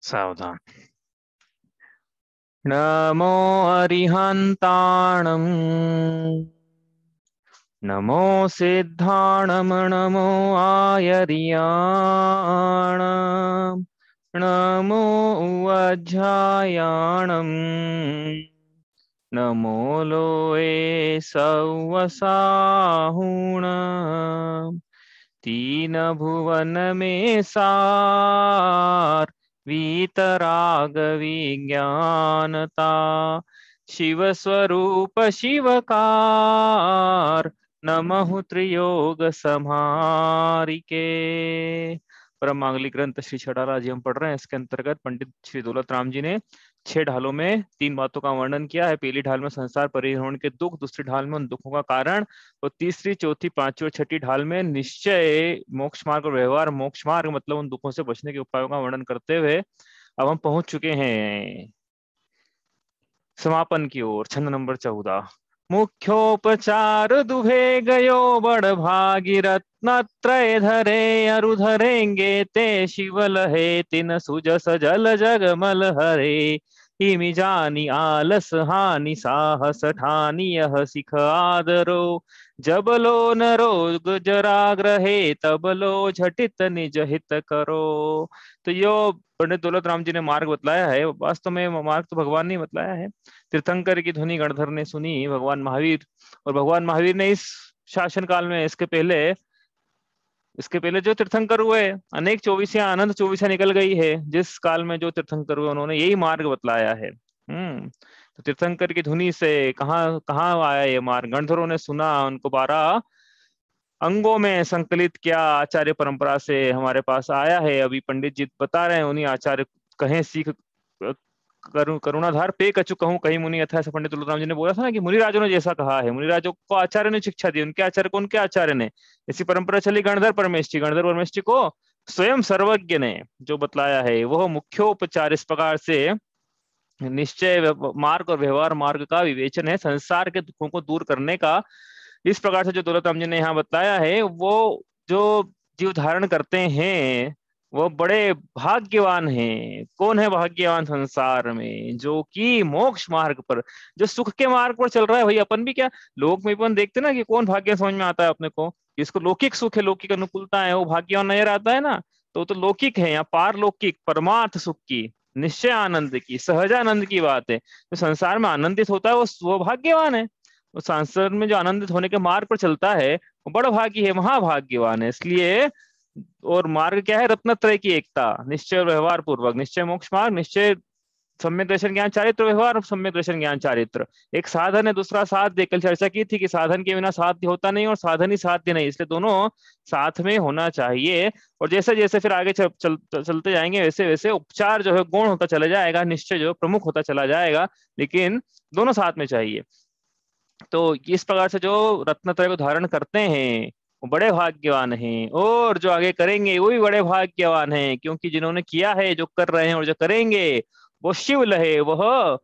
सावधान। नमो अरिहन्ताणम्, नमो सिद्धाणम्, नमो आयर्याणम्, नमो वज्रायाणम्, नमो लोए सवसाहुणम्, तीन भुवन में सार वीतराग विज्ञानता, शिव स्वरूप शिवकार, नमः त्रियोग समारिके। परम मांगलिक ग्रंथ श्री छटाला जी हम पढ़ रहे हैं। इसके अंतर्गत पंडित श्री दौलत राम जी ने 6 ढालों में 3 बातों का वर्णन किया है। पहली ढाल में संसार परिहरण के दुख, दूसरी ढाल में उन दुखों का कारण, और तीसरी, चौथी, पांचवी और छठी ढाल में निश्चय, मोक्ष मार्ग और व्यवहार। मोक्ष मार्ग मतलब उन दुखों से बचने के उपायों का वर्णन करते हुए अब हम पहुंच चुके हैं समापन की ओर। छंद नंबर 14। मुख्योपचार दुभे गयो बड़ भागी, रत्न त्रय धरे अरु धरेंगे ते, शिव लहे तिन सुजस जल जगमल हरे, हिमि जानी आलस हानि साहस ठानी, यह सिख आदरो, जब लो न रोग जराग्रहे, तब लो झटित निज हित करो। तो यो पंडित दौलत राम जी ने मार्ग बतलाया है। वास्तव में मार्ग तो भगवान ने बतलाया है। तीर्थंकर की ध्वनि गणधर ने सुनी, भगवान महावीर। और भगवान महावीर ने इस शासन काल में, इसके पहले जो तीर्थंकर हुए, अनेक 24 अनंत 24 निकल गई है। जिस काल में जो तीर्थंकर हुए उन्होंने यही मार्ग बतलाया है। तो तीर्थंकर की धुनी से कहाँ कहाँ आया ये मार्ग? गणधरों ने सुना, उनको 12 अंगों में संकलित किया, आचार्य परंपरा से हमारे पास आया है। अभी पंडित जी बता रहे हैं, उन्हीं आचार्य कहें सीख करुणाधार पे कछु कहूं कहीं मुनि यथा। ऐसा पंडित तुलसीराम जी ने बोला था ना कि मुनिराजों ने जैसा कहा है, मुनिराजों को आचार्य ने शिक्षा दी, उनके आचार्य को उनके आचार्य ने। ऐसी परंपरा चली गणधर परमेष्ठी। गणधर परमेष्ठी को स्वयं सर्वज्ञ ने जो बतलाया है वह मुख्योपचार इस प्रकार से निश्चय मार्ग और व्यवहार मार्ग का विवेचन है, संसार के दुखों को दूर करने का। इस प्रकार से जो दौलत राम जी ने यहाँ बताया है, वो जो जीव धारण करते हैं वो बड़े भाग्यवान हैं। कौन है भाग्यवान संसार में? जो कि मोक्ष मार्ग पर, जो सुख के मार्ग पर चल रहा है। भाई अपन भी क्या लोक में अपन देखते ना कि कौन भाग्य समझ में आता है अपने को, जिसको लौकिक सुख है, लौकिक अनुकूलता है, वो भाग्यवान नजर आता है ना। तो लौकिक है, या पारलौकिक परमार्थ सुख की, निश्चय आनंद की, सहजानंद की बात है। जो संसार में आनंदित होता है वो भाग्यवान है। वो संसार में जो आनंदित होने के मार्ग पर चलता है वो बड़ा भागी है, महाभाग्यवान है। इसलिए, और मार्ग क्या है? रत्नत्रय की एकता, निश्चय और व्यवहार पूर्वक। निश्चय मोक्ष मार्ग, निश्चय सम्यक दर्शन ज्ञान चारित्र, व्यवहार और सम्यक दर्शन ज्ञान चारित्र। एक साधन है, दूसरा साध्य। कल चर्चा की थी कि साधन के बिना साध्य होता नहीं और साधन ही साध्य नहीं, इसलिए दोनों साथ में होना चाहिए। और जैसे जैसे फिर आगे चलते जाएंगे, वैसे वैसे उपचार जो है गौण होता चला जाएगा, निश्चय जो प्रमुख होता चला जाएगा, लेकिन दोनों साथ में चाहिए। तो इस प्रकार से जो रत्नत्रय को धारण करते हैं वो बड़े भाग्यवान हैं, और जो आगे करेंगे वो भी बड़े भाग्यवान हैं, क्योंकि जिन्होंने किया है, जो कर रहे हैं और जो करेंगे, वो शिव लहे, वह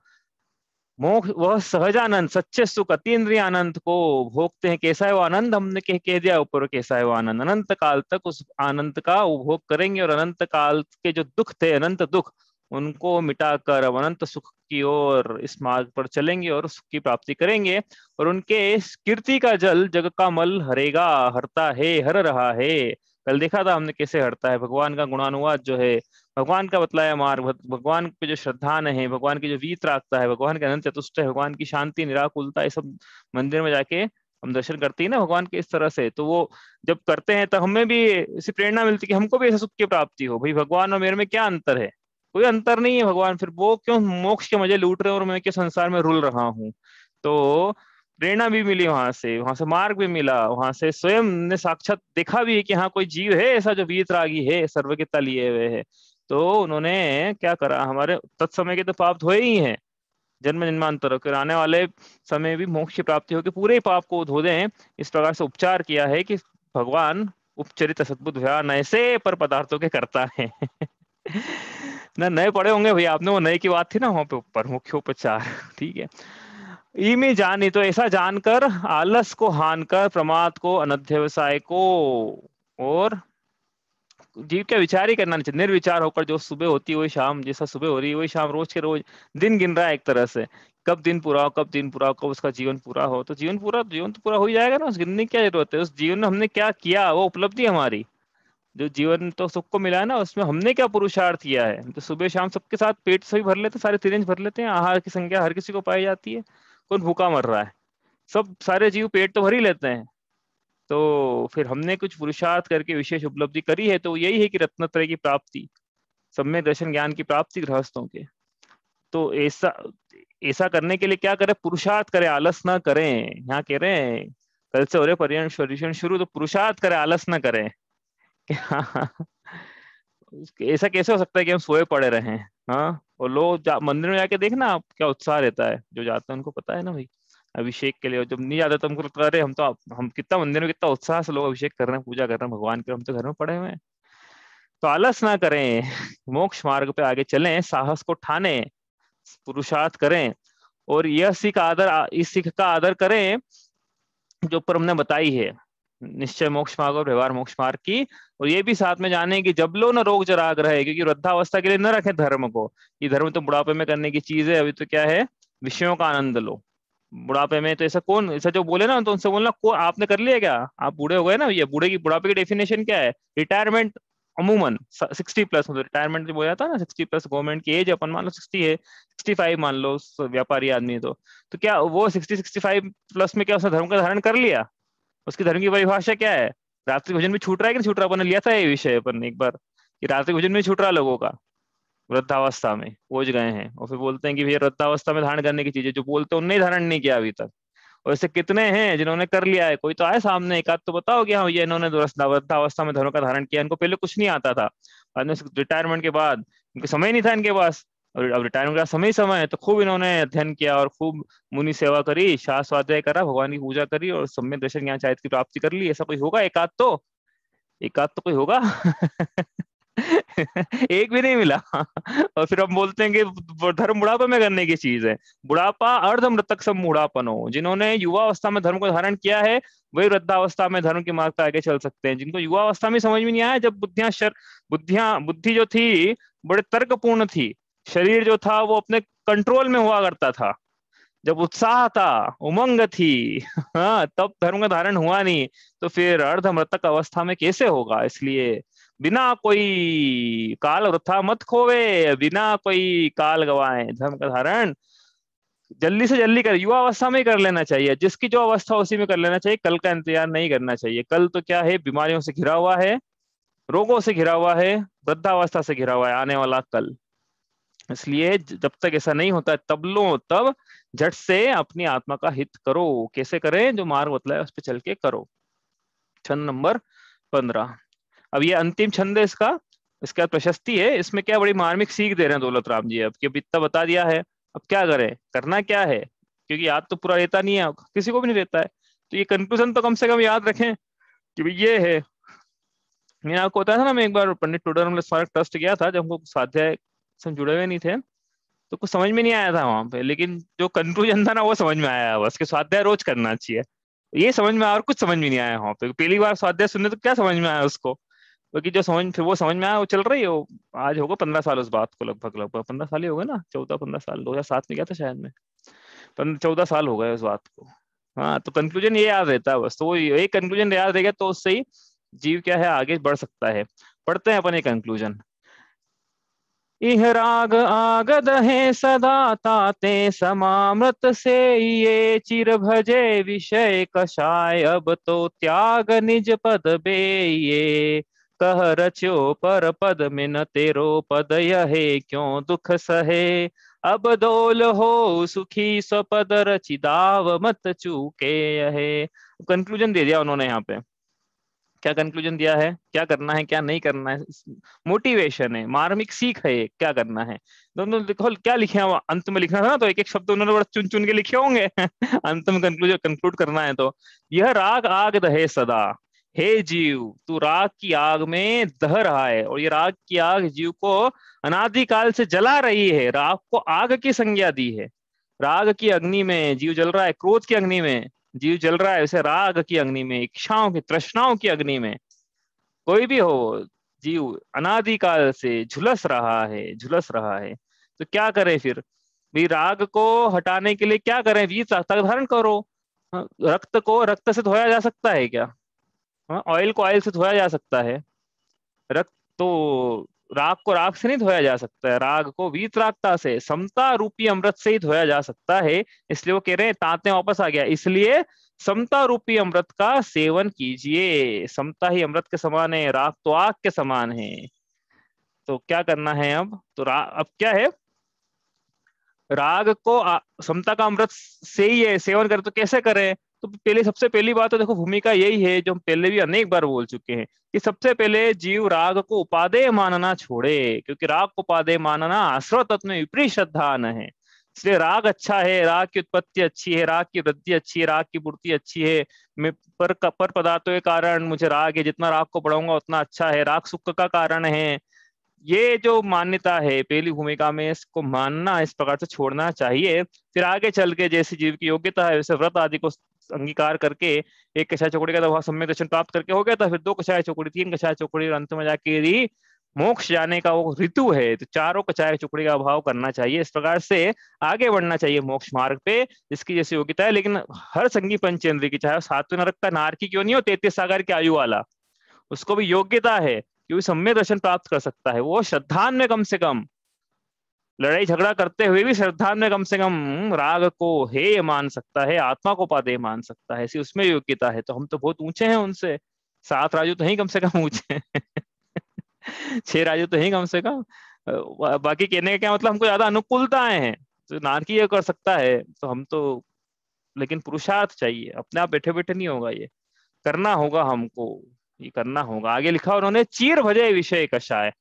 मोक्ष, वह सहजानंद, सच्चे सुख, अतीन्द्रिय आनंद को भोगते हैं। कैसा है वो आनंद? हमने कह दिया ऊपर कैसा है वो आनंद। अनंत काल तक उस आनंद का उपभोग करेंगे, और अनंत काल के जो दुख थे, अनंत दुख, उनको मिटाकर अब अनंत सुख की ओर इस मार्ग पर चलेंगे और सुख की प्राप्ति करेंगे। और उनके इस कीर्ति का जल जग का मल हरेगा, हरता है, हर रहा है। कल देखा था हमने कैसे हरता है। भगवान का गुणानुवाद जो है, भगवान का बतलाया मार्ग, भगवान पे जो श्रद्धान है, भगवान की जो वीत राखता है, भगवान के अनंत चतुष्ट है, भगवान की शांति निराकुलता, ये सब मंदिर में जाके हम दर्शन करते हैं ना भगवान के इस तरह से। तो वो जब करते हैं तब हमें भी इसी प्रेरणा मिलती है कि हमको भी ऐसे सुख की प्राप्ति हो। भाई भगवान और मेरे में क्या अंतर है? कोई अंतर नहीं है। भगवान फिर वो क्यों मोक्ष के मजे लूट रहे हैं और मैं क्यों संसार में रुल रहा हूँ? तो प्रेरणा भी मिली, वहां से मार्ग भी मिला, वहां से स्वयं ने साक्षात देखा भी है कि हाँ कोई जीव है ऐसा जो वीतरागी है, सर्वज्ञता लिए हुए है। तो उन्होंने क्या करा, हमारे तत्समय के तो पाप धोए ही हैं, जन्म जन्मांतर फिर आने वाले समय भी मोक्ष की प्राप्ति होगी, पूरे पाप को धो दें। इस प्रकार से उपचार किया है कि भगवान उपचरित सद्बुद्ध नए से पर पदार्थों के करता है। ना नए पढ़े होंगे भाई आपने, वो नए की बात थी ना वहां पे ऊपर, मुख्योपचार। ठीक है। इमी जानी, तो ऐसा जानकर, आलस को हान कर, प्रमाद को, अनध्यवसाय को और जीव का विचार ही करना नहीं चाहिए, निर्विचार होकर जो सुबह होती है वही शाम, जैसा सुबह हो रही है वही शाम, रोज के रोज दिन गिन रहा है एक तरह से, कब दिन पूरा हो, कब दिन पूरा हो, कब उसका जीवन पूरा हो। तो जीवन तो पूरा हो ही जाएगा ना, उस गिनने की क्या जरूरत है? उस जीवन में हमने क्या किया वो उपलब्धि हमारी। जो जीवन तो सबको मिला है ना, उसमें हमने क्या पुरुषार्थ किया है। तो सुबह शाम सबके साथ पेट सभी भर लेते हैं, सारे तिरंज भर लेते हैं, आहार की संख्या हर किसी को पाई जाती है, कौन भूखा मर रहा है? सब सारे जीव पेट तो भर ही लेते हैं। तो फिर हमने कुछ पुरुषार्थ करके विशेष उपलब्धि करी है, तो यही है कि रत्नत्रय की प्राप्ति, सम्यक दर्शन ज्ञान की प्राप्ति गृहस्थों के। तो ऐसा ऐसा करने के लिए क्या करें? पुरुषार्थ करें, आलस ना करें। यहाँ कह रहे हैं कल से हो रहे पर्यटन शुरू, तो पुरुषार्थ करें, आलस ना करें। ऐसा कैसे हो सकता है कि हम सोए पड़े रहें? हाँ, और लोग मंदिर में जाके देखना आप, क्या उत्साह रहता है। जो जाते हैं उनको पता है ना भाई, अभिषेक के लिए। और जब नहीं जाते तो हमको लगता है अरे हम कितना मंदिर में कितना उत्साह से लोग अभिषेक कर रहे हैं, पूजा कर रहे हैं भगवान के, हम तो घर में पड़े हुए हैं। तो आलस ना करें, मोक्ष मार्ग पे आगे चलें, साहस को ठाने, पुरुषार्थ करें, और यह सीख आदर, इस सीख का आदर करें जो ऊपर हमने बताई है, निश्चय मोक्ष मार्ग और व्यवहार मोक्ष मार्ग की। और ये भी साथ में जाने कि जब लो न रोग जराग रहे, क्योंकि वृद्धावस्था के लिए न रखे धर्म को। ये धर्म तो बुढ़ापे में करने की चीज है, अभी तो क्या है, विषयों का आनंद लो। बुढ़ापे में तो ऐसा कौन, ऐसा जो बोले ना तो उनसे बोलना, को आपने कर लिया क्या? आप बूढ़े हो गए ना। ये बूढ़े की, बुढ़ापे की डेफिनेशन क्या है? रिटायरमेंट। अमूमन 60+, मतलब रिटायरमेंट जो बोला था ना, 60+, गवर्नमेंट की एज अपन मान लो 60 है, 65 मान लो व्यापारी आदमी। तो क्या वो 60-65+ में क्या उसने धर्म का धारण कर लिया? उसकी धर्म की परिभाषा क्या है? रात्रि भोजन भी छूट रहा है कि नहीं छूट रहा? अपन ने लिया था ये विषय अपन ने एक बार, कि रात्रि भोजन भी छूट रहा है लोगों का, वृद्धावस्था में पहुंच गए हैं। और फिर बोलते हैं कि भैया वृद्धावस्था में धारण करने की चीजें, जो बोलते हैं उनने ही धारण नहीं किया अभी तक। और ऐसे कितने हैं जिन्होंने कर लिया है? कोई तो आए सामने, एक आध तो बताओ कि हाँ ये इन्होंने वृद्धावस्था में धर्म का धारण किया, इनको पहले कुछ नहीं आता था, बाद में रिटायरमेंट के बाद इनके समय नहीं था इनके पास, और अब रिटायरमेंट का समय है, तो खूब इन्होंने अध्ययन किया और खूब मुनि सेवा करी, शास्त्र स्वाध्याय करा, भगवान की पूजा करी, और सम्यक दर्शन ज्ञान शायद की प्राप्ति कर ली। ऐसा कोई होगा? एक आध तो कोई होगा। एक भी नहीं मिला। और फिर हम बोलते हैं कि धर्म बुढ़ापे में करने की चीज है। बुढ़ापा अर्ध मृतक सम मूढ़ापन हो। जिन्होंने युवा अवस्था में धर्म को धारण किया है वही वृद्धावस्था में धर्म के मार्ग पर आगे चल सकते हैं। जिनको युवा अवस्था में समझ में नहीं आया, जब बुद्धि जो थी बड़े तर्कपूर्ण थी, शरीर जो था वो अपने कंट्रोल में हुआ करता था, जब उत्साह था, उमंग थी, हाँ, तब धर्म का धारण हुआ नहीं, तो फिर अर्ध मृतक अवस्था में कैसे होगा? इसलिए बिना कोई काल वृथा मत खोवे, बिना कोई काल गवाए धर्म का धारण जल्दी से जल्दी कर, युवा अवस्था में ही कर लेना चाहिए। जिसकी जो अवस्था उसी में कर लेना चाहिए, कल का इंतजार नहीं करना चाहिए। कल तो क्या है, बीमारियों से घिरा हुआ है, रोगों से घिरा हुआ है, वृद्धावस्था से घिरा हुआ है आने वाला कल। इसलिए जब तक ऐसा नहीं होता है तब लो, तब झट से अपनी आत्मा का हित करो। कैसे करें? जो मार्ग बतलाया उस पर चल के करो। छंद नंबर 15। अब ये अंतिम छंद है इसका, इसके बाद प्रशस्ति है। इसमें क्या बड़ी मार्मिक सीख दे रहे हैं दौलत राम जी। अब कि इतना बता दिया है, अब क्या करें, करना क्या है? क्योंकि याद तो पूरा रहता नहीं है, किसी को भी नहीं रहता है। तो ये कंक्लूजन तो कम से कम याद रखें कि भाई ये है। मैंने आपको बताया था ना, मैं एक बार पंडित टूडरमल स्मारक ट्रस्ट गया था, जब हमको स्वाध्याय से हम जुड़े हुए नहीं थे, तो कुछ समझ में नहीं आया था वहां पे, लेकिन जो कंक्लूजन था ना वो समझ में आया, बस कि स्वाध्याय रोज करना चाहिए। ये समझ में आया और कुछ समझ में नहीं आया वहां पे। पहली बार स्वाध्याय सुनने तो क्या समझ में आया उसको, क्योंकि जो समझ, फिर वो समझ में आया वो चल रही है वो। आज होगा 15 साल उस बात को, लगभग लगभग 15 साल ही हो गए ना, 14-15 साल, 2007 में गया था शायद मैं, 14 साल हो गए उस बात को। हाँ, तो कंक्लूजन ये याद रहता है बस, तो वो एक कंक्लूजन याद रहेगा तो उससे ही जीव क्या है आगे बढ़ सकता है। पढ़ते हैं अपन ये कंक्लूजन। इह राग आगद है सदा ताते समामृत से, ये चिर भजे विषय कषाय, अब तो त्याग निज पद बे ये, कह रच्यो पर पद में न तेरो पद यहे, क्यों दुख सहे अब डोल हो सुखी स्वपद रचिदाव मत चूके यहे। कंक्लूजन दे दिया उन्होंने यहाँ पे। क्या कंक्लूजन दिया है, क्या करना है क्या नहीं करना है, मोटिवेशन है, मार्मिक सीख है, क्या करना है। दोनों देखो क्या लिखे हैं, अंत में लिखना था ना, तो एक एक शब्द उन्होंने बड़ा चुन चुन के लिखे होंगे। अंत में कंक्लूड करना है तो, यह राग आग दहे सदा, हे जीव तू राग की आग में दह रहा है, और ये राग की आग जीव को अनादिकाल से जला रही है। राग को आग की संज्ञा दी है। राग की अग्नि में जीव जल रहा है, क्रोध की अग्नि में जीव जल रहा है, उसे राग की अग्नि में, इच्छाओं की तृष्णाओं की अग्नि में। कोई भी हो, जीव अनादिकाल से झुलस रहा है, झुलस रहा है। तो क्या करें फिर? भी राग को हटाने के लिए क्या करें? वीत रक्त धारण करो। रक्त को रक्त से धोया जा सकता है क्या? ऑयल को ऑयल से धोया जा सकता है। रक्त तो राग को राग से नहीं धोया जा सकता है, राग को वीतरागता से, समता रूपी अमृत से ही धोया जा सकता है। इसलिए वो कह रहे हैं, तांते वापस आ गया, इसलिए समता रूपी अमृत का सेवन कीजिए। समता ही अमृत के समान है, राग तो आग के समान है। तो क्या करना है अब? तो अब क्या है? राग को समता का अमृत से ही है सेवन करें। तो कैसे करें? तो पहले, सबसे पहली बात तो देखो, भूमिका यही है जो हम पहले भी अनेक बार बोल चुके हैं कि सबसे पहले जीव राग को उपादेय मानना छोड़े, क्योंकि राग को उपादेय मानना आश्रव तत्व में विपरीत श्रद्धा न है। इसलिए राग अच्छा है, राग की उत्पत्ति अच्छी है, राग की वृद्धि अच्छी है, राग की पूर्ति अच्छी है। मैं पर पदार्थों के कारण मुझे राग है, जितना राग को बढ़ाऊंगा उतना अच्छा है, राग सुख का कारण है। ये जो मान्यता है पहली भूमिका में, इसको मानना, इस प्रकार से छोड़ना चाहिए। फिर आगे चल के जैसी जीव की योग्यता है वैसे व्रत आदि को अंगीकार करके एक कषाय चौकड़ी का वह सम्यक दर्शन प्राप्त करके हो गया था, फिर 2 कषाय चौकड़ी, 3 कषाय चौकड़ी, और अंत में जाके यदि मोक्ष जाने का वो ऋतु है तो 4 कषाय चौकड़ी का अभाव करना चाहिए। इस प्रकार से आगे बढ़ना चाहिए मोक्ष मार्ग पे, जिसकी जैसी योग्यता है। लेकिन हर संगी पंचेंद्रिय की, चाहे 7वें नरक का नारकी क्यों नहीं हो, 33 सागर की आयु वाला, उसको भी योग्यता है कि वो सम्यक दर्शन प्राप्त कर सकता है। वो श्रद्धान में कम से कम, लड़ाई झगड़ा करते हुए भी श्रद्धान में कम से कम राग को हेय मान सकता है, आत्मा को उपादेय मान सकता है, ऐसी उसमें योग्यता है। तो हम तो बहुत ऊंचे हैं उनसे, 7 राजू तो ही कम से कम ऊंचे हैं। 6 राजू तो ही कम से कम। बाकी कहने का क्या मतलब, हमको ज्यादा अनुकूलताएं हैं। तो नारकी ये कर सकता है तो हम तो, लेकिन पुरुषार्थ चाहिए, अपने आप बैठे बैठे नहीं होगा, ये करना होगा हमको, ये करना होगा। आगे लिखा उन्होंने, चीर भजे विषय कषाय,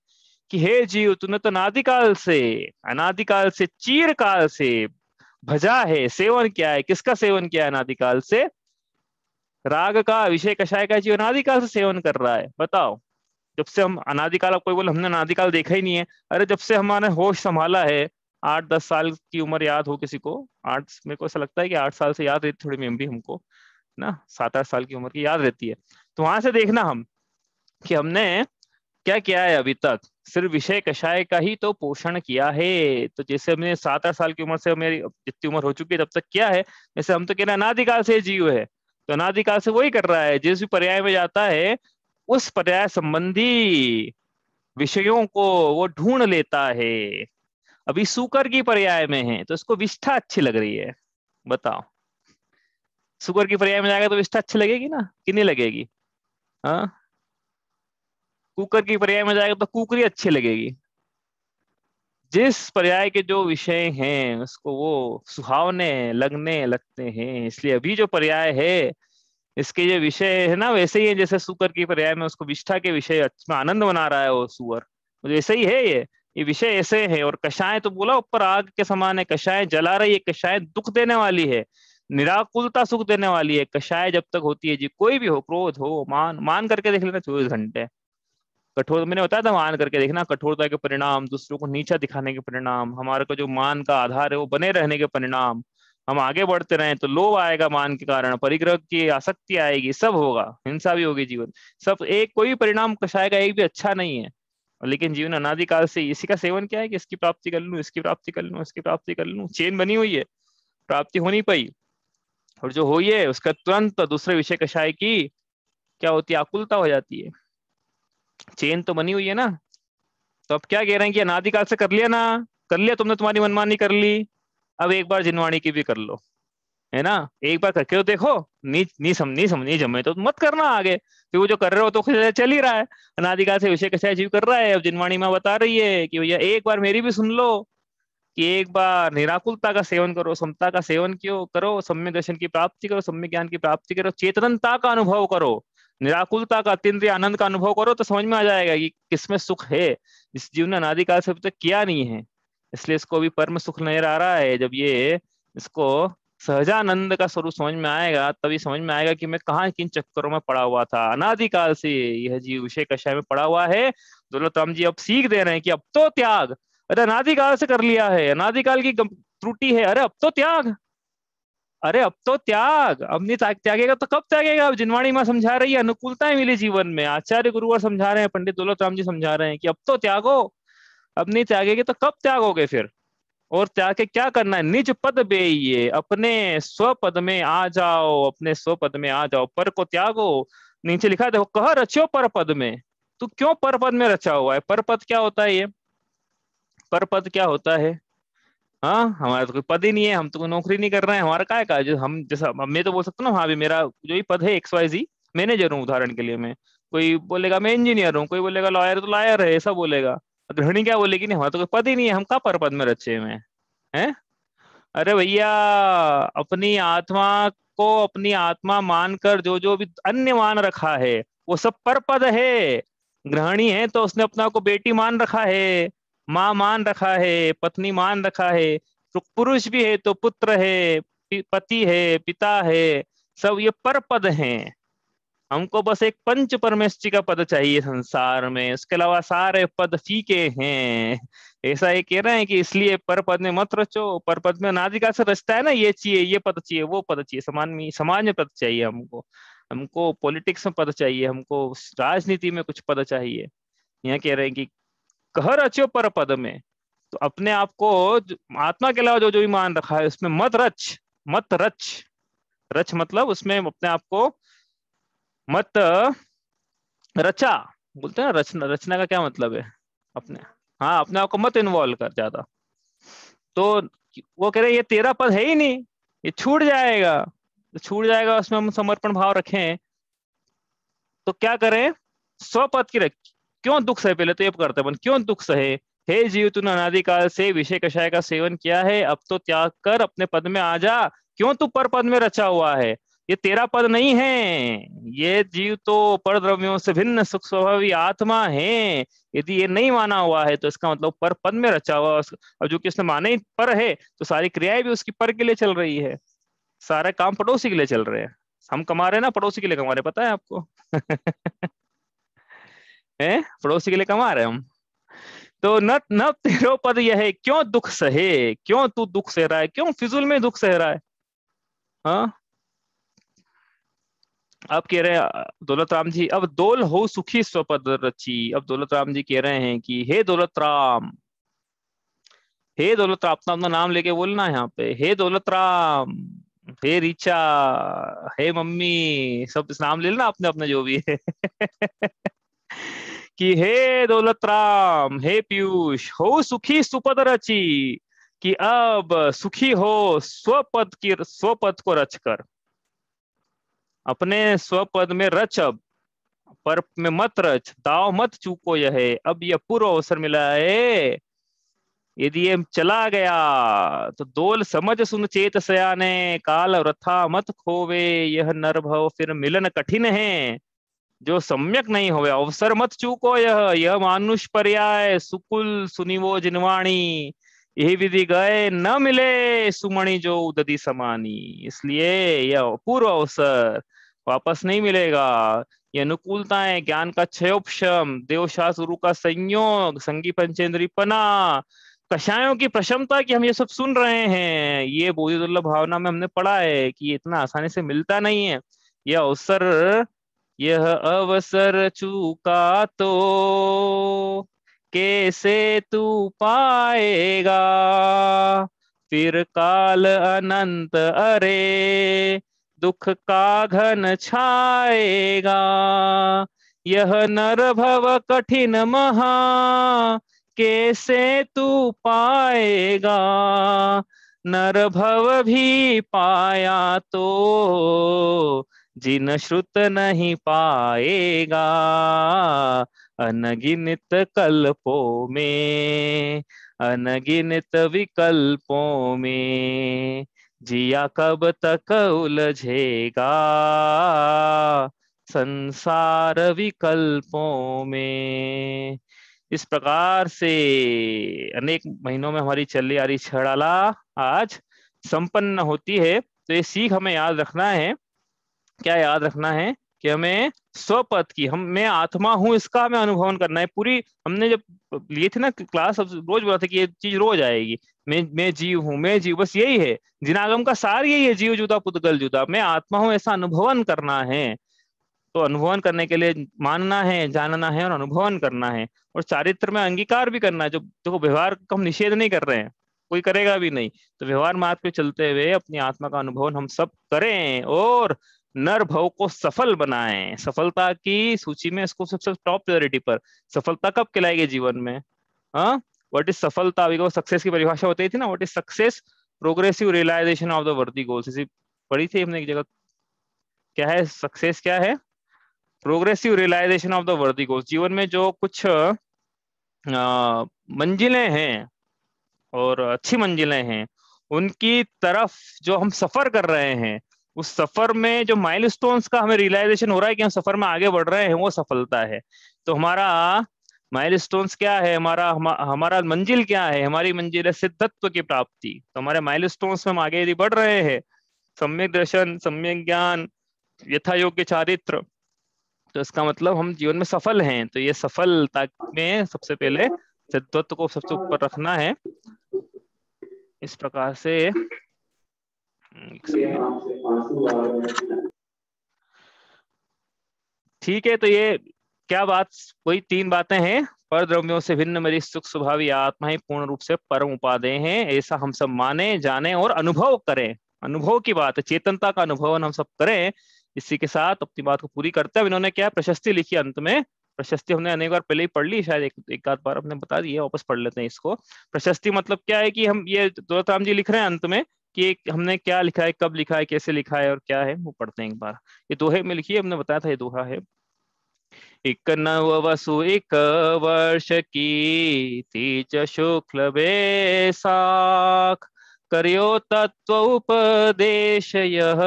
कि हे जीव तूने तो अनादिकाल से, अनादिकाल से, चीर काल से भजा है, सेवन किया है। किसका सेवन किया है अनादिकाल से? राग का, विषय कषाय का जीव अनादिकाल से सेवन कर रहा है। बताओ, जब से हम अनादिकाल, अब कोई बोले हमने अनादिकाल देखा ही नहीं है, अरे जब से हमारे होश संभाला है, 8-10 साल की उम्र याद हो किसी को, 8, मेरे को ऐसा लगता है कि 8 साल से याद रहती थोड़ी मेमोरी हमको ना, 7-8 साल की उम्र की याद रहती है। तो वहां से देखना हम कि हमने क्या किया है अभी तक, सिर्फ विषय कषाय का ही तो पोषण किया है। तो जैसे हमने 7-8 साल की उम्र से, मेरी जितनी उम्र हो चुकी है तब तक किया है, जैसे हम तो कह रहे हैं अनादिकाल से जीव है, तो अनादिकाल से वही कर रहा है। जिस भी पर्याय में जाता है उस पर्याय संबंधी विषयों को वो ढूंढ लेता है। अभी सूकर की पर्याय में है तो इसको विष्ठा अच्छी लग रही है। बताओ, सुगर की पर्याय में जाएगा तो विष्ठा अच्छी लगेगी ना, कि नहीं लगेगी? हाँ, कुकर की पर्याय में जाएगा तो कुकरी अच्छी लगेगी। जिस पर्याय के जो विषय हैं उसको वो सुहावने लगने लगते हैं। इसलिए अभी जो पर्याय है, इसके जो विषय है ना, वैसे ही है जैसे सुकर की पर्याय में उसको विष्ठा के विषय में आनंद बना रहा है वो सुअर, तो वैसे ही है ये विषय ऐसे है। और कषाय तो बोला ऊपर आग के समान है, कषाय जला रही है, कषाय दुख देने वाली है, निराकुलता सुख देने वाली है। कषाय जब तक होती है जी, कोई भी हो, क्रोध हो, मान मान करके देख लेना 24 घंटे। कठोर, मैंने बताया था मान करके देखना, कठोरता के परिणाम, दूसरों को नीचा दिखाने के परिणाम, हमारे को जो मान का आधार है वो बने रहने के परिणाम, हम आगे बढ़ते रहे तो लोभ आएगा मान के कारण, परिग्रह की आसक्ति आएगी, सब होगा, हिंसा भी होगी, जीवन सब, एक कोई परिणाम कषाय का एक भी अच्छा नहीं है। लेकिन जीवन अनादिकाल से इसी का सेवन क्या है कि इसकी प्राप्ति कर लूं, इसकी प्राप्ति कर लूं, इसकी प्राप्ति कर लूं, चेन बनी हुई है, प्राप्ति हो नहीं पाई, और जो हुई है उसका तुरंत दूसरे विषय कषाय की क्या होती है, आकुलता हो जाती है। चेन तो बनी हुई है ना। तो अब क्या कह रहे हैं कि अनादिकाल से कर लिया ना, कर लिया तुमने, तुम्हारी मनमानी कर ली, अब एक बार जिनवाणी की भी कर लो, है ना, एक बार करके तो देखो। नहीं जमे तो मत करना आगे, तो वो जो कर रहे हो तो खुद चल ही रहा है। अनादिकाल से विषय कैसे अचीव कर रहा है, अब जिनवाणी माँ बता रही है कि भैया एक बार मेरी भी सुन लो, कि एक बार निराकुलता का सेवन करो, समता का सेवन क्यों करो, सम्यक दर्शन की प्राप्ति करो, सम्यक ज्ञान की प्राप्ति करो, चेतनता का अनुभव करो, निराकुलता का, अतीन्द्रिय आनंद का अनुभव करो, तो समझ में आ जाएगा कि किसमें सुख है, इस जीवन ने अनादिकाल से अभी तक किया नहीं है। इसलिए इसको अभी परम सुख नजर आ रहा है। जब ये इसको सहजानंद का स्वरूप समझ में आएगा, तभी समझ में आएगा कि मैं कहाँ किन चक्करों में पड़ा हुआ था। अनादिकाल से यह जीव विषय कषाय में पड़ा हुआ है। दौलत राम जी अब सीख दे रहे हैं कि अब तो त्याग, अरे अनादिकाल से कर लिया है, अनादिकाल की त्रुटि है, अरे अब तो त्याग, अरे अब तो त्याग, अब नहीं त्यागेगा तो कब त्यागेगा? अब जिनवाणी माँ समझा रही है, अनुकूलताएं मिली जीवन में, आचार्य गुरुवर समझा रहे हैं, पंडित दौलत राम जी समझा रहे हैं कि अब तो त्यागो। अब नहीं त्यागेगे तो कब त्यागोगे फिर? और त्याग के क्या करना है? निज पद बेइये, अपने स्वपद में आ जाओ, अपने स्वपद में आ जाओ, पर को त्यागो। नीचे लिखा है देखो, कह रचो पर पद में। तू क्यों पर पद में रचा हुआ है? पर पद क्या होता है? ये पर पद क्या होता है? हाँ, हमारा तो कोई पद ही नहीं है, हम तो कोई नौकरी नहीं कर रहे हैं, हमारा काय का जो हम जैसा, अब मैं तो बोल सकता हूँ ना, हाँ भी मेरा जो ही पद है XYZ, मैनेजर हूँ उदाहरण के लिए मैं। कोई बोलेगा मैं इंजीनियर हूँ, कोई बोलेगा लॉयर, तो लॉयर है ऐसा बोलेगा। गृहिणी क्या बोलेगी? नहीं, हमारा तो कोई पद ही नहीं है, हम कहाँ पर पद में रचे हुए हैं? अरे भैया, अपनी आत्मा को अपनी आत्मा मानकर जो जो भी अन्य मान रखा है वो सब पर पद है। गृहिणी है तो उसने अपना को बेटी मान रखा है, माँ मान रखा है, पत्नी मान रखा है। तो पुरुष भी है तो पुत्र है, पति है, पिता है, सब ये पर पद हैं। हमको बस एक पंच परमेष्टि का पद चाहिए संसार में, उसके अलावा सारे पद फीके हैं। ऐसा ये कह रहे हैं कि इसलिए पर पद में मत रचो। पर पद में अनादिकाल से रचता है ना, ये चाहिए, ये पद चाहिए, वो पद चाहिए, समाज में पद चाहिए हमको, हमको पॉलिटिक्स में पद चाहिए, हमको राजनीति में कुछ पद चाहिए। यहाँ कह रहे हैं कि कह रचो पर पद में। तो अपने आप को आत्मा के अलावा जो जो भी मान रखा है उसमें मत रच, मत रच। रच मतलब उसमें अपने आप को मत रचा, बोलते हैं ना रचना, रचना का क्या मतलब है? अपने, हाँ, अपने आप को मत इन्वॉल्व कर ज्यादा। तो वो कह रहे हैं, ये तेरा पद है ही नहीं, ये छूट जाएगा। तो छूट जाएगा, उसमें हम समर्पण भाव रखें तो क्या करें? स्वपद की रख। क्यों दुख सहे? पहले तो ये करते हैं, क्यों दुख सहे? हे जीव, तूने अनादिकाल से विषय कषाय का सेवन किया है, अब तो त्याग कर अपने पद में आ जा। क्यों तू पर पद में रचा हुआ है? ये तेरा पद नहीं है। ये जीव तो पर द्रव्यों से भिन्न सुख स्वभावी आत्मा है। यदि ये नहीं माना हुआ है तो इसका मतलब पर पद में रचा हुआ और जो कि इसने माने ही पर है, तो सारी क्रियाएं भी उसकी पर के लिए चल रही है, सारे काम पड़ोसी के लिए चल रहे हैं। हम कमा रहे हैं ना, पड़ोसी के लिए कमा रहे हैं, पता है आपको? हैं, पड़ोसी के लिए कमा रहे हैं हम। तो न न तेरो पद यह है, क्यों दुख सहे? क्यों तू दुख सह रहा है? क्यों फिजूल में दुख सह रहा है? हाँ, अब कह रहे हैं दौलत राम जी, अब दोल हो सुखी स्वपद रची। अब दौलत राम जी कह रहे हैं कि हे दौलत राम, हे दौलत राम, अपना अपना नाम लेके बोलना है यहाँ पे, हे दौलत राम, हे रीचा, हे मम्मी, सब इस नाम ले लेना अपने अपने जो भी है। कि हे दौलत राम, हे पीयूष, हो सुखी सुपद रची, कि अब सुखी हो स्वपद को रचकर। अपने स्वपद में रच अब, पर में मत रच, दाव मत चूको, यह है अब यह पूर्व अवसर मिला है। यदि ये चला गया तो दोल समझ सुन चेत सयाने, काल वृथा मत खोवे, यह नरभव फिर मिलन कठिन है। जो सम्यक नहीं होवे अवसर मत चूको, यह मानुष पर्याय सुकुल सुनिवो जिनवाणी, यही विधि गए न मिले सुमणि जो उदति समानी। इसलिए यह अपूर्व अवसर वापस नहीं मिलेगा। ये अनुकूलताएं, ज्ञान का क्षयोपशम, देवशास्त्र गुरु का संयोग, संगी पंचेंद्रियपना, कषायों की प्रशमता की हम ये सब सुन रहे हैं, ये बोधि दुर्लभ भावना में हमने पढ़ा है कि ये इतना आसानी से मिलता नहीं है। यह अवसर, यह अवसर चूका तो कैसे तू पाएगा, फिर काल अनंत अरे दुख का घन छाएगा। यह नर भव कठिन महा कैसे तू पाएगा, नर भव भी पाया तो जिन श्रुत नहीं पाएगा। अनगिनत कल्पों में, अनगिनत विकल्पों में, जिया कब तक उलझेगा संसार विकल्पों में। इस प्रकार से अनेक महीनों में हमारी चली आ रही छड़ाला आज संपन्न होती है। तो ये सीख हमें याद रखना है। क्या याद रखना है? कि हमें स्वपद की, मैं आत्मा हूं इसका हमें अनुभवन करना है। पूरी हमने जब लिए थे ना क्लास, रोज बोला था कि ये चीज रोज आएगी, मैं जीव हूँ, मैं जीव, बस यही है, जिनागम का सार यही है, जीव जुदा पुद्गल जुदा, मैं आत्मा हूं ऐसा अनुभवन करना है। तो अनुभवन करने के लिए मानना है, जानना है और अनुभवन करना है, और चारित्र में अंगीकार भी करना है। जो देखो व्यवहार का हम निषेध नहीं कर रहे हैं, कोई करेगा भी नहीं, तो व्यवहार मार्ग पे चलते हुए अपनी आत्मा का अनुभवन हम सब करें और नर भव को सफल बनाएं। सफलता की सूची में इसको सबसे टॉप प्रायोरिटी पर। सफलता कब कहलाएगी जीवन में? हाँ, व्हाट इज सफलता? बिकॉज सक्सेस की परिभाषा होती थी ना, what is success? Progressive realization of the worthy goals, इसी पढ़ी थी हमने एक जगह। क्या है सक्सेस? क्या है? Progressive realization of the worthy goals. जीवन में जो कुछ मंजिलें हैं और अच्छी मंजिलें हैं, उनकी तरफ जो हम सफर कर रहे हैं, उस सफर में जो माइलस्टोन्स का हमें रियलाइजेशन हो रहा है कि हम सफर में आगे बढ़ रहे हैं, वो सफलता है। तो हमारा माइलस्टोन्स क्या है? हमारा मंजिल क्या है? हमारी मंजिल है सिद्धत्व की प्राप्ति। तो हमारे माइलस्टोन्स में हम आगे यदि बढ़ रहे हैं, सम्यक दर्शन, सम्यक ज्ञान, यथा योग्य चारित्र, तो इसका मतलब हम जीवन में सफल हैं। तो ये सफलता में सबसे पहले सिद्धत्व को सबसे ऊपर रखना है। इस प्रकार से एक सेकेंड। ठीक है, तो ये क्या बात, कोई तीन बातें हैं। पर द्रव्यों से भिन्न मेरी सुख स्वभावी आत्मा ही पूर्ण रूप से परम उपादेय है, ऐसा हम सब माने, जाने और अनुभव करें। अनुभव की बात है, चेतनता का अनुभव हम सब करें। इसी के साथ अपनी बात को पूरी करते हैं। इन्होंने क्या प्रशस्ति लिखी अंत में। प्रशस्ति हमने अनेक बार पहले ही पढ़ ली, शायद एक आध बार हमने बता दी है, वापस पढ़ लेते हैं इसको। प्रशस्ति मतलब क्या है कि हम ये दौलतराम जी लिख रहे हैं अंत में कि हमने क्या लिखा है, कब लिखा है, कैसे लिखा है और क्या है, वो पढ़ते हैं एक बार। ये दोहे में लिखी है, हमने बताया था ये दोहा है। एक नव वसु एक वर्ष की तीज शुक्ल बैसाख, करियो तत्व उपदेश यह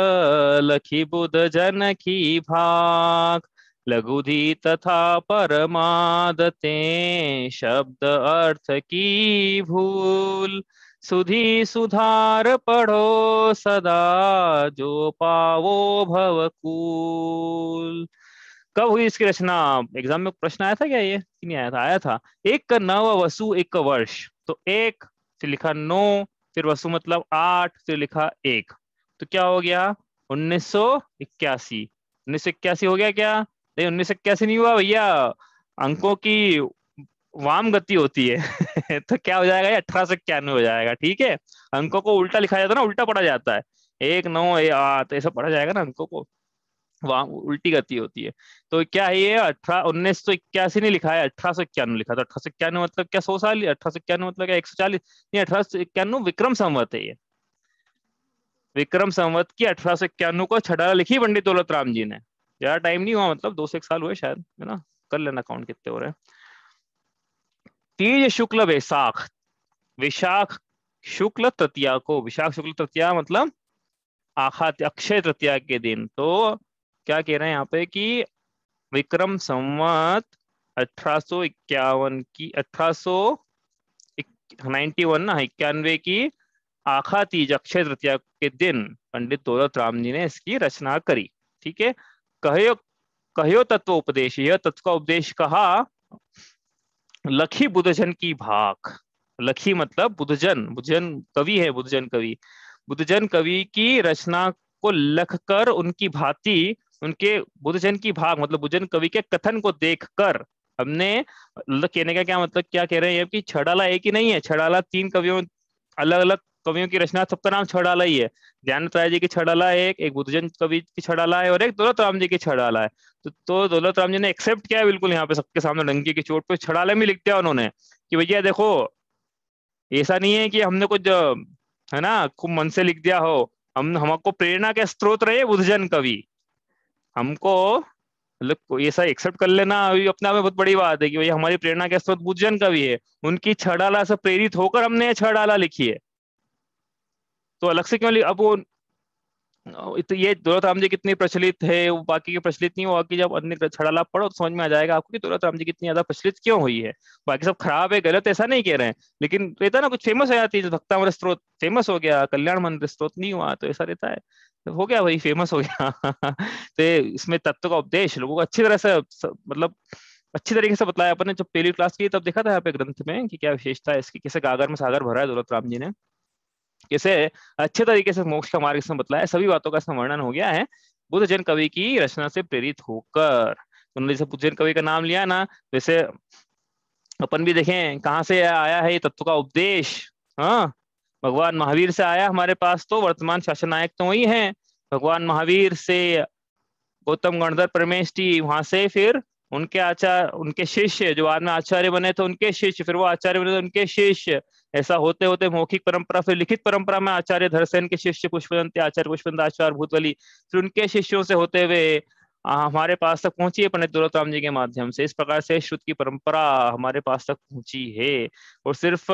लखी बुध जन की भाग। लघुधी तथा परमादते शब्द अर्थ की भूल, सुधी सुधार पढ़ो सदा जो पावो भवकूल। कब हुई इसकी रचना? एग्जाम में प्रश्न आया था क्या ये, कि नहीं आया था? आया था। एक नव वसु एक वर्ष, तो एक फिर लिखा 9, फिर वसु मतलब 8, फिर लिखा 1, तो क्या हो गया? 1981। 1981 हो गया क्या? नहीं, 1981 नहीं हुआ भैया, अंकों की वाम गति होती है तो क्या हो जाएगा? ये 1891 हो जाएगा। ठीक है, अंकों को उल्टा लिखा जाता है ना, उल्टा पढ़ा जाता है, 1 9 8 ऐसा पढ़ा जाएगा ना अंकों को, वहां उल्टी गति होती है। तो क्या है ये? 1981 नहीं लिखा है, 1891 लिखा था। 1891 मतलब क्या 100 साल? 1891 मतलब क्या 140? नहीं, 1891 विक्रम संवत है ये। विक्रम संवत की 1891 को छटाला लिखी पंडित दौलत राम जी ने। ज्यादा टाइम नहीं हुआ, मतलब 2 से 1 साल हुए शायद, है ना? कर लेना काउंट कितने हो रहे हैं। तीज शुक्ल वैसाख, विशाख शुक्ल तृतीया को, विशाख शुक्ल तृतीया मतलब आखा अक्षय तृतीया के दिन। तो क्या कह रहे हैं यहाँ पे कि विक्रम संवत 1851 की, 1891 ना, 91 की आखा तीज अक्षय तृतीया के दिन पंडित दौलत राम जी ने इसकी रचना करी। ठीक है, कहो कहो तत्व उपदेश, यह तत्व का उपदेश कहा। लखी बुधजन की भाक, लखी मतलब बुधजन, बुधजन कवि है, बुधजन कवि, बुधजन कवि की रचना को लख कर उनकी भांति, उनके बुधजन की भाग मतलब बुधजन कवि के कथन को देखकर हमने, कहने का क्या मतलब, क्या कह रहे हैं कि छड़ाला एक ही नहीं है, छड़ाला 3 कवियों, अलग अलग कवियों की रचना, सबका नाम छड़ाला ही है। ज्ञानत राय जी की छड़ाला है, एक बुधजन कवि की छड़ाला है और एक दौलत राम जी की छड़ाला है। तो दौलत राम जी ने एक्सेप्ट किया बिल्कुल यहाँ पे सबके सामने डंकी की चोट पे, छड़ाले में लिख दिया उन्होंने कि भैया देखो, ऐसा नहीं है कि हमने कुछ है ना खूब मन से लिख दिया हो, हम हमको प्रेरणा के स्रोत रहे बुधजन कवि, हमको मतलब ऐसा एक्सेप्ट कर लेना अभी अपने आप में बहुत बड़ी बात है कि भाई हमारी प्रेरणा के स्रोत बुधजन कवि है, उनकी छड़ाला से प्रेरित होकर हमने ये छड़ाला लिखी है। तो अलग से क्यों अब वो तो ये दौलत राम जी कितनी प्रचलित है, वो बाकी की प्रचलित नहीं हुआ कि जब अन्य छड़ा पढ़ो तो समझ में आ जाएगा आपको कि दौलत राम जी कितनी ज्यादा प्रचलित क्यों हुई है। बाकी सब खराब है, गलत, ऐसा नहीं कह रहे हैं, लेकिन रहता ना कुछ फेमस हो जाती है, जो भक्तामृत स्त्रोत फेमस हो गया, कल्याण मंदिर स्त्रोत नहीं हुआ, तो ऐसा रहता है, तो हो गया वही फेमस हो गया। तो इसमें तत्व का उपदेश लोगों को अच्छी तरह से मतलब अच्छी तरीके से बताया। अपन ने जब पहली क्लास की तब देखा था यहाँ पे ग्रंथ में कि क्या विशेषता है इसकी, कैसे गागर में सागर भरा है दौलत राम जी ने, कैसे अच्छे तरीके से मोक्ष का मार्ग इसमें बतलाया, सभी बातों का इसमें वर्णन हो गया है बुद्ध जैन कवि की रचना से प्रेरित होकर। उन्होंने जैसे बुद्ध जैन कवि का नाम लिया ना, वैसे अपन भी देखें कहाँ से आया है ये तत्व का उपदेश। हाँ, भगवान महावीर से आया हमारे पास, तो वर्तमान शासन नायक तो वही है, भगवान महावीर से गौतम गणधर परमेश जी, वहां से फिर उनके आचार्य, उनके शिष्य जो बाद में आचार्य बने थे उनके शिष्य, फिर वो आचार्य बने थे उनके शिष्य, ऐसा होते होते मौखिक परंपरा, फिर लिखित परंपरा में आचार्य धरसेन के शिष्य पुष्पदंत आचार्य पुष्पदंत आचार्य भूतवली, फिर उनके शिष्यों से होते हुए हमारे पास तक पहुंची है पंडित दौलत राम जी के माध्यम से। इस प्रकार से श्रुत की परंपरा हमारे पास तक पहुंची है। और सिर्फ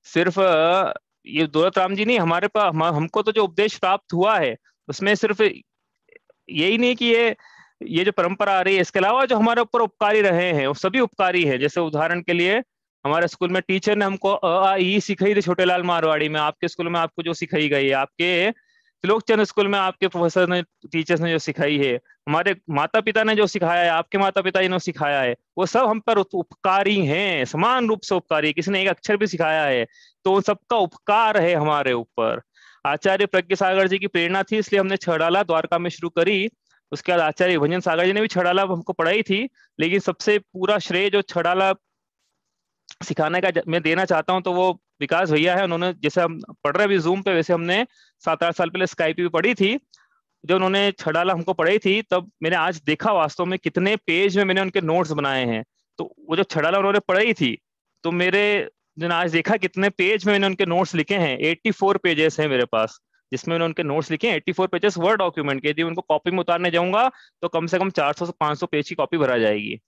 सिर्फ ये दौलत राम जी नहीं, हमारे पास हमको तो जो उपदेश प्राप्त हुआ है उसमें सिर्फ यही नहीं कि ये जो परंपरा आ रही है, इसके अलावा जो हमारे ऊपर उपकारी रहे हैं वो सभी उपकारी है। जैसे उदाहरण के लिए हमारे स्कूल में टीचर ने हमको अ आ ई सिखाई थी छोटे लाल मारवाड़ी में, आपके स्कूल में आपको जो सिखाई गई है, आपके त्रिलोकचंद स्कूल में आपके प्रोफेसर ने, टीचर्स ने जो सिखाई है, हमारे माता पिता ने जो सिखाया है, आपके माता पिता जी ने सिखाया है, वो सब हम पर उपकारी हैं, समान रूप से उपकारी, किसी ने एक अक्षर भी सिखाया है तो उन सबका उपकार है हमारे ऊपर। आचार्य प्रज्ञ सागर जी की प्रेरणा थी इसलिए हमने छड़ाला द्वारका में शुरू करी। उसके बाद आचार्य भंजन सागर जी ने भी छड़ाला हमको पढ़ाई थी, लेकिन सबसे पूरा श्रेय जो छड़ाला सिखाने का मैं देना चाहता हूँ तो वो विकास भैया है। उन्होंने, जैसे हम पढ़ रहे अभी जूम पे, वैसे हमने 7-8 साल पहले स्काइप पे भी पढ़ी थी। जब उन्होंने छड़ाला हमको पढ़ाई थी तब मैंने आज देखा वास्तव में कितने पेज में मैंने उनके नोट्स बनाए हैं। तो वो जो छड़ाला उन्होंने पढ़ाई थी, तो मेरे जो आज देखा कितने पेज में मैंने उनके नोट्स लिखे हैं, 84 पेजेस हैं मेरे पास जिसमें मैंने उनके नोट्स लिखे हैं। 84 पेजेस वर्ड डॉक्यूमेंट के, यदि उनको कॉपी में उतारने जाऊंगा तो कम से कम 400 से 500 पेज की कॉपी भरा जाएगी।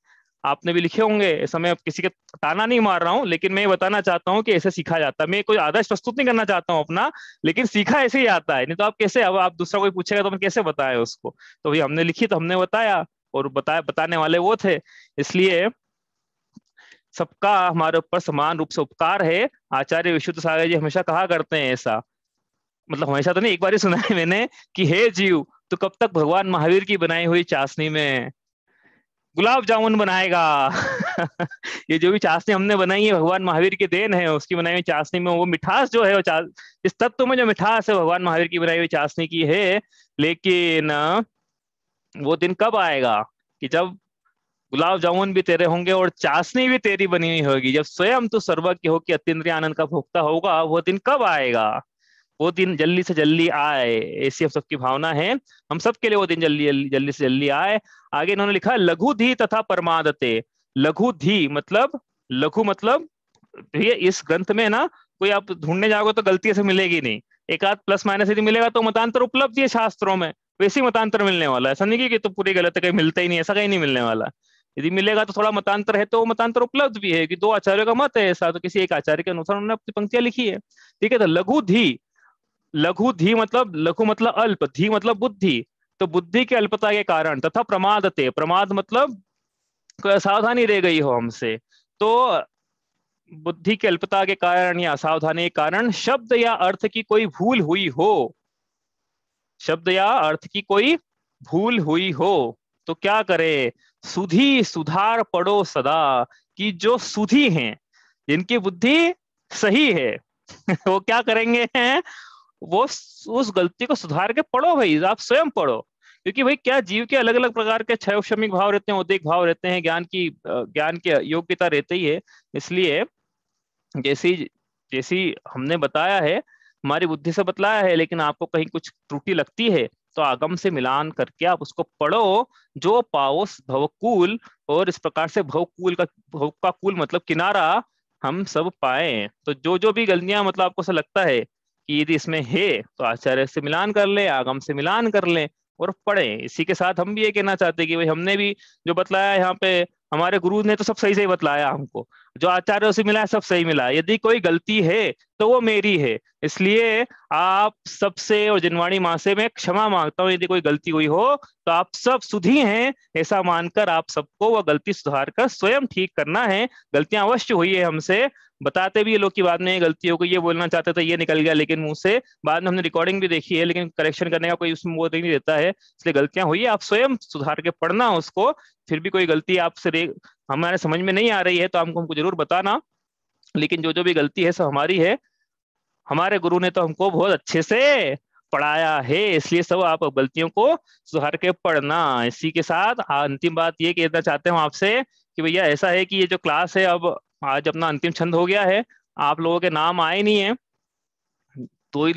आपने भी लिखे होंगे, ऐसा मैं किसी के ताना नहीं मार रहा हूँ, लेकिन मैं ये बताना चाहता हूँ कि ऐसे सीखा जाता है। मैं कोई आदर्श प्रस्तुत नहीं करना चाहता हूँ अपना, लेकिन सीखा ऐसे ही आता है। नहीं तो आप कैसे, अब आप दूसरा कोई पूछेगा तो हम कैसे बताए उसको, तो भाई हमने लिखी तो हमने बताया, और बताया, बताने वाले वो थे। इसलिए सबका हमारे ऊपर समान रूप से उपकार है। आचार्य विशुद्ध सागर जी हमेशा कहा करते हैं ऐसा, मतलब हमेशा तो नहीं, एक बार ही सुना है मैंने कि हे जीव, तो कब तक भगवान महावीर की बनाई हुई चाशनी में गुलाब जामुन बनाएगा। ये जो भी चाशनी हमने बनाई है भगवान महावीर की देन है, उसकी बनाई हुई चाशनी में वो मिठास जो है, वो इस तत्व में जो मिठास है भगवान महावीर की बनाई हुई चाशनी की है। लेकिन वो दिन कब आएगा कि जब गुलाब जामुन भी तेरे होंगे और चाशनी भी तेरी बनी हुई होगी, जब स्वयं तू सर्वज्ञ हो कि अतीन्द्रिय आनंद का भोक्ता होगा, वो दिन कब आएगा? वो दिन जल्दी से जल्दी आए, ऐसी हम सबकी भावना है। हम सबके लिए वो दिन जल्दी जल्दी जल्दी से जल्दी आए। आगे इन्होंने लिखा लघु धी तथा परमादते। लघु धी मतलब, लघु मतलब ये इस ग्रंथ में ना कोई आप ढूंढने जाओगे तो गलती से मिलेगी नहीं, एक आध प्लस माइनस यदि मिलेगा तो मतांतर उपलब्ध है शास्त्रों में, वैसे ही मतांतर मिलने वाला है। ऐसा नहीं कि तो पूरी गलत है, कहीं मिलता ही नहीं, ऐसा कहीं नहीं मिलने वाला। यदि मिलेगा तो थोड़ा मतांतर है, तो वो मतांतर उपलब्ध भी है कि दो आचार्यों का मत है ऐसा, तो किसी एक आचार्य के अनुसार उन्होंने अपनी पंक्तियां लिखी है। ठीक है, तो लघु धी, लघु धी मतलब, लघु मतलब अल्प, धी मतलब बुद्धि, तो बुद्धि के अल्पता के कारण, तथा प्रमादते, प्रमाद मतलब कोई असावधानी रह गई हो हमसे, तो बुद्धि की अल्पता के कारण या असावधानी के कारण शब्द या अर्थ की कोई भूल हुई हो, शब्द या अर्थ की कोई भूल हुई हो तो क्या करे? सुधी सुधार पढ़ो सदा, कि जो सुधी हैं, जिनकी बुद्धि सही है, वो क्या करेंगे हैं, वो उस गलती को सुधार के पढ़ो भाई, आप स्वयं पढ़ो। क्योंकि भाई क्या, जीव के अलग अलग प्रकार के क्षय क्षमिक भाव रहते हैं, उद्वेग भाव रहते हैं, ज्ञान की योग्यता रहती ही है। इसलिए जैसी जैसी हमने बताया है, हमारी बुद्धि से बतलाया है, लेकिन आपको कहीं कुछ त्रुटि लगती है तो आगम से मिलान करके आप उसको पढ़ो, जो पाओ भवकूल। और इस प्रकार से भवकूल का, भव का कूल मतलब किनारा, हम सब पाए। तो जो जो भी गलतियां मतलब आपको ऐसा लगता है कि यदि इसमें है, तो आचार्य से मिलान कर ले, आगम से मिलान कर ले और पढ़े। इसी के साथ हम भी ये कहना चाहते हैं कि भाई हमने भी जो बतलाया यहाँ पे हमारे गुरु ने तो सब सही सही बतलाया हमको, जो आचार्यों से मिला है सब सही मिला है। यदि कोई गलती है तो वो मेरी है, इसलिए आप सबसे और जिनवाणी माँ से मैं क्षमा मांगता हूँ। यदि कोई गलती हुई हो तो आप सब सुधी हैं, ऐसा मानकर आप सबको वो गलती सुधार कर स्वयं ठीक करना है। गलतियां अवश्य हुई है हमसे, बताते भी ये लोग की बाद में गलतियों को, ये बोलना चाहते थे ये निकल गया लेकिन मुंह से, बाद में हमने रिकॉर्डिंग भी देखी है, लेकिन करेक्शन करने का कोई उसमें वो नहीं देता है। इसलिए गलतियां हुई है, आप स्वयं सुधार के पढ़ना उसको। फिर भी कोई गलती आपसे हमारे समझ में नहीं आ रही है तो हमको जरूर बताना, लेकिन जो जो भी गलती है सब हमारी है। हमारे गुरु ने तो हमको बहुत अच्छे से पढ़ाया है, इसलिए सब आप गलतियों को सुधार के पढ़ना। इसी के साथ अंतिम बात ये कहना चाहते हूँ आपसे कि भैया ऐसा है कि ये जो क्लास है, अब आज अपना अंतिम छंद हो गया है, आप लोगों के नाम आए नहीं है, दो ही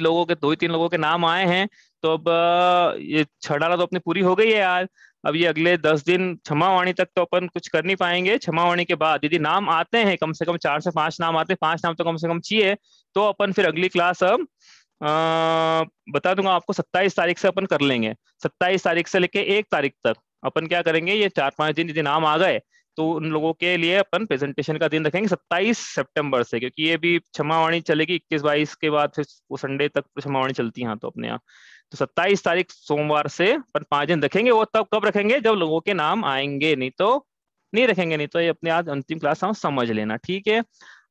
तीन लोगों के नाम आए हैं। तो अब ये छड़ाला तो अपनी पूरी हो गई है आज। अब ये अगले 10 दिन क्षमावाणी तक तो अपन कुछ कर नहीं पाएंगे। क्षमावाणी के बाद यदि नाम आते हैं, कम से कम 4 से 5 नाम आते हैं, 5 नाम तो कम से कम चाहिए, तो अपन फिर अगली क्लास अब बता दूंगा आपको, 27 तारीख से अपन कर लेंगे। 27 तारीख से लेके 1 तारीख तक अपन क्या करेंगे, ये 4-5 दिन यदि नाम आ गए तो उन लोगों के लिए अपन प्रेजेंटेशन का दिन रखेंगे 27 सितंबर से, क्योंकि ये भी क्षमावाणी चलेगी 21-22 के बाद, फिर वो संडे तक क्षमावाणी चलती है तो अपने यहाँ। तो 27 तारीख सोमवार से अपन 5 दिन रखेंगे। वो तब कब रखेंगे, जब लोगों के नाम आएंगे, नहीं तो नहीं रखेंगे। नहीं तो ये अपने आज अंतिम क्लास हम समझ लेना, ठीक है।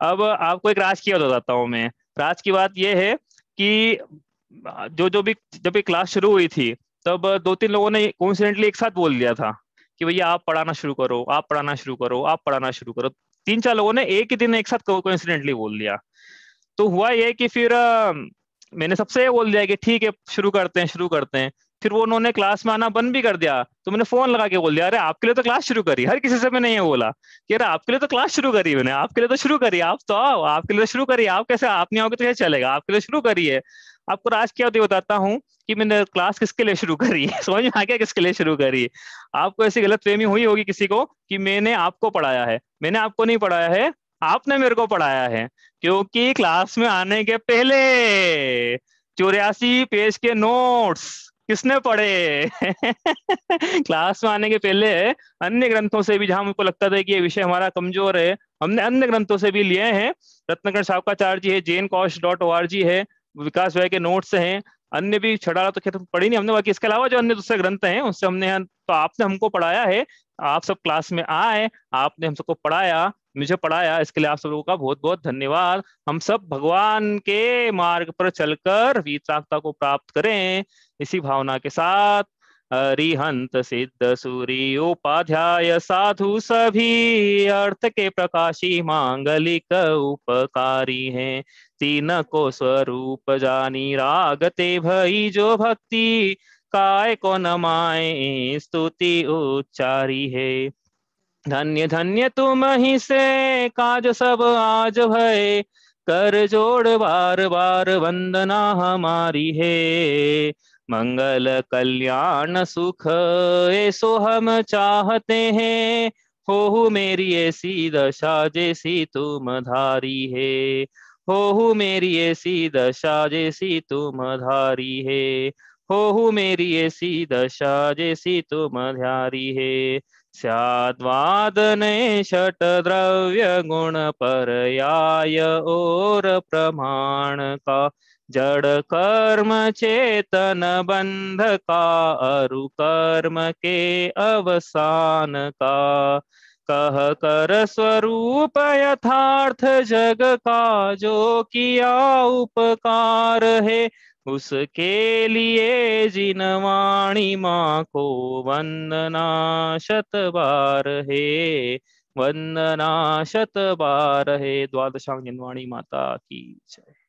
अब आपको एक राज की बात बताता हूँ मैं। राज की बात ये है कि जो भी जब ये क्लास शुरू हुई थी, तब 2-3 लोगों ने कोइंसिडेंटली एक साथ बोल दिया था कि भैया आप पढ़ाना शुरू करो, आप पढ़ाना शुरू करो, आप पढ़ाना शुरू करो। 3-4 लोगों ने एक ही दिन एक साथ कोइंसिडेंटली बोल दिया। तो हुआ ये कि फिर मैंने सबसे ये बोल दिया कि ठीक है शुरू करते हैं, शुरू करते हैं। फिर वो उन्होंने क्लास में आना बंद भी कर दिया, तो मैंने फोन लगा के बोल दिया, अरे आपके लिए तो क्लास शुरू करी। हर किसी से मैंने ये बोला कि अरे आपके लिए तो क्लास शुरू करी, मैंने आपके लिए तो शुरू करी, आप तो आओ, आपके लिए तो शुरू करी, आप कैसे आप नहीं आओगे तो कैसे चलेगा, आपके लिए शुरू करी है। आपको राज क्या होती है बताता हूँ कि मैंने क्लास किसके लिए शुरू करी है। समझ में आ गया किसके लिए शुरू करी है। आपको ऐसी गलतफहमी हुई होगी किसी को कि मैंने आपको पढ़ाया है। मैंने आपको नहीं पढ़ाया है, आपने मेरे को पढ़ाया है। क्योंकि क्लास में आने के पहले 84 पेज के नोट्स किसने पढ़े। क्लास में आने के पहले अन्य ग्रंथों से भी, जहां मुझको लगता था कि ये विषय हमारा कमजोर है, हमने अन्य ग्रंथों से भी लिए हैं। रत्नाकर शावकाचार्य जी है, jaincosh.org है, विकास भाई के नोट्स हैं, अन्य भी छड़ा तो खैर पढ़ी नहीं हमने, बाकी इसके अलावा जो अन्य दूसरे ग्रंथ हैं उससे हमने, तो आपने हमको पढ़ाया है। आप सब क्लास में आए, आपने हम सबको पढ़ाया, मुझे पढ़ाया, इसके लिए आप सब लोगों का बहुत बहुत धन्यवाद। हम सब भगवान के मार्ग पर चलकर वीतरागता को प्राप्त करें, इसी भावना के साथ। अरिहंत सिद्ध सूरी उपाध्याय साधु सभी, अर्थ के प्रकाशी मांगलिक उपकारी हैं। तीन को स्वरूप जानी, रागते भई जो भक्ति, काय को नमाए स्तुति उच्चारी है। धन्य धन्य तुम ही से काज सब आज भय, कर जोड़ बार बार वंदना हमारी है। मंगल कल्याण सुख ऐसो हम चाहते हैं, हो मेरी ऐसी दशा जैसी तुम धारी है। हो मेरी ऐसी दशा जैसी तुम धारी है। हो मेरी ऐसी दशा जैसी तुम धारी है। स्याद्वादने षट द्रव्य गुण पर्याय और प्रमाण का, जड़ कर्म चेतन बंध का, अरु कर्म के अवसान का। कह कर स्वरूप यथार्थ जग का, जो किया उपकार है, उसके लिए जिन वाणी माँ को वंदना शत बार है। वंदना शत बार है। द्वादशांग जिनवाणी माता की जय।